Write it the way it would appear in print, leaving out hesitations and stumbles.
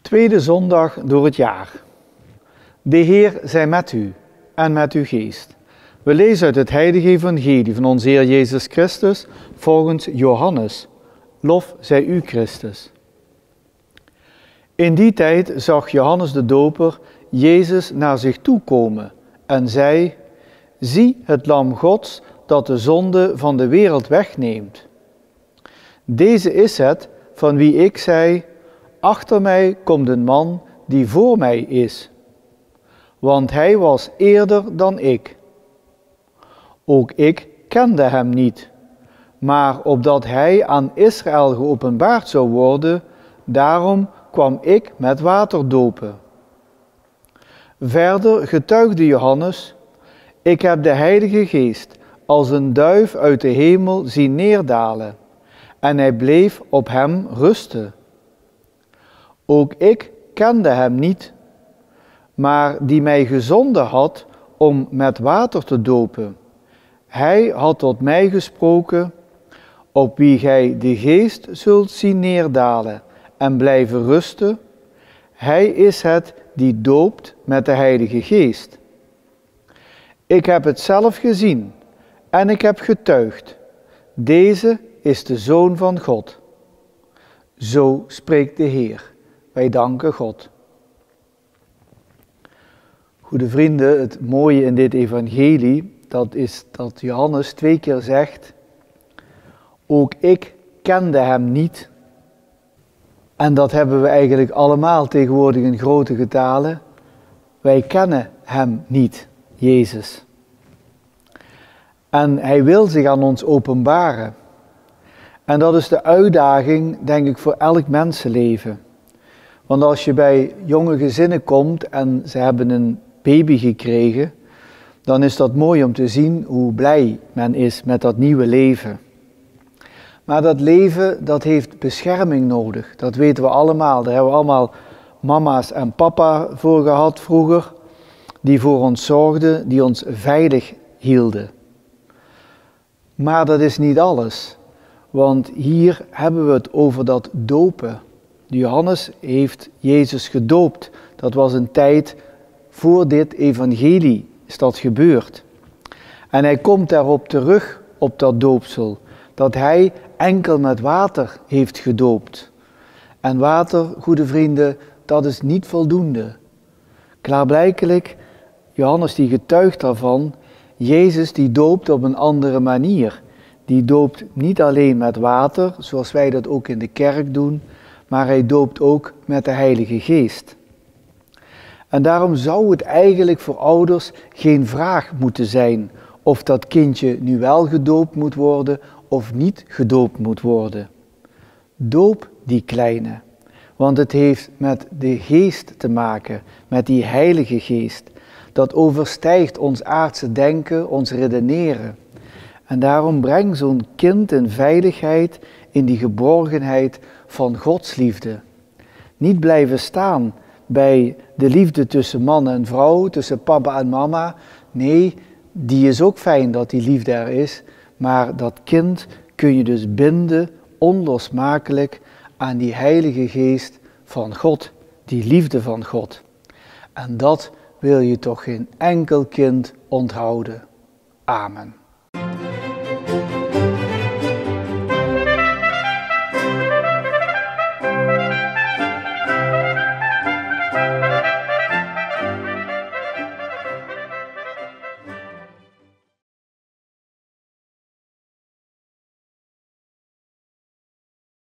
Tweede zondag door het jaar. De Heer zij met u en met uw geest. We lezen uit het heilige evangelie van onze Heer Jezus Christus volgens Johannes. Lof zij u, Christus. In die tijd zag Johannes de Doper Jezus naar zich toe komen en zei: Zie het lam Gods dat de zonde van de wereld wegneemt. Deze is het van wie ik zei: Achter mij komt een man die voor mij is, want hij was eerder dan ik. Ook ik kende hem niet, maar opdat hij aan Israël geopenbaard zou worden, daarom kwam ik met water dopen. Verder getuigde Johannes: Ik heb de Heilige Geest als een duif uit de hemel zien neerdalen, en hij bleef op hem rusten. Ook ik kende hem niet, maar die mij gezonden had om met water te dopen. Hij had tot mij gesproken: Op wie gij de Geest zult zien neerdalen en blijven rusten, hij is het die doopt met de Heilige Geest. Ik heb het zelf gezien en ik heb getuigd. Deze is de Zoon van God. Zo spreekt de Heer. Wij danken God. Goede vrienden, het mooie in dit evangelie, dat is dat Johannes 2 keer zegt: Ook ik kende hem niet. En dat hebben we eigenlijk allemaal tegenwoordig in grote getalen. Wij kennen hem niet, Jezus. En hij wil zich aan ons openbaren. En dat is de uitdaging, denk ik, voor elk mensenleven. Want als je bij jonge gezinnen komt en ze hebben een baby gekregen, dan is dat mooi om te zien hoe blij men is met dat nieuwe leven. Maar dat leven, dat heeft bescherming nodig. Dat weten we allemaal. Daar hebben we allemaal mama's en papa voor gehad vroeger, die voor ons zorgden, die ons veilig hielden. Maar dat is niet alles. Want hier hebben we het over dat dopen. Johannes heeft Jezus gedoopt. Dat was een tijd voor dit evangelie is dat gebeurd. En hij komt daarop terug op dat doopsel. Dat hij enkel met water heeft gedoopt. En water, goede vrienden, dat is niet voldoende. Klaarblijkelijk, Johannes die getuigt daarvan, Jezus die doopt op een andere manier. Die doopt niet alleen met water, zoals wij dat ook in de kerk doen, maar hij doopt ook met de Heilige Geest. En daarom zou het eigenlijk voor ouders geen vraag moeten zijn of dat kindje nu wel gedoopt moet worden of niet gedoopt moet worden. Doop die kleine, want het heeft met de Geest te maken, met die Heilige Geest. Dat overstijgt ons aardse denken, ons redeneren. En daarom breng zo'n kind in veiligheid, in die geborgenheid van Gods liefde. Niet blijven staan bij de liefde tussen man en vrouw, tussen papa en mama. Nee, die is ook fijn dat die liefde er is, maar dat kind kun je dus binden, onlosmakelijk, aan die Heilige Geest van God, die liefde van God. En dat wil je toch geen enkel kind onthouden. Amen.